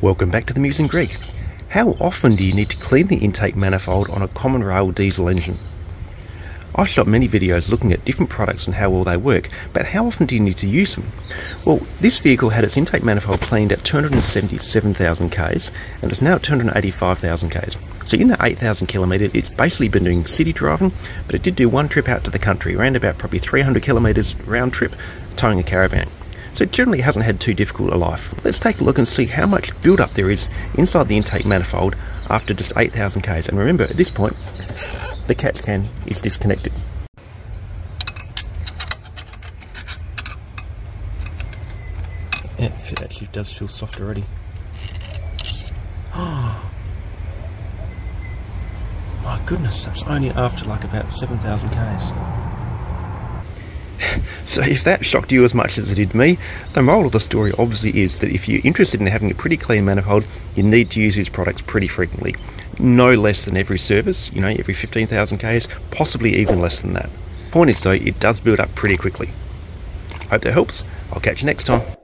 Welcome back to the Musing Greg. How often do you need to clean the intake manifold on a common rail diesel engine? I've shot many videos looking at different products and how well they work, but how often do you need to use them? Well, this vehicle had its intake manifold cleaned at 277,000 k's and it's now at 285,000 k's. So in that 8,000 kilometres, it's basically been doing city driving, but it did do one trip out to the country, around about probably 300 kilometres round trip, towing a caravan. So it generally hasn't had too difficult a life. Let's take a look and see how much build-up there is inside the intake manifold after just 8,000 k's. And remember, at this point, the catch can is disconnected. Yeah, it actually does feel soft already. Oh my goodness, that's only after like about 7,000 k's. So if that shocked you as much as it did me, the moral of the story obviously is that if you're interested in having a pretty clean manifold, you need to use these products pretty frequently. No less than every service, every 15,000 k's, possibly even less than that. Point is though, it does build up pretty quickly. Hope that helps. I'll catch you next time.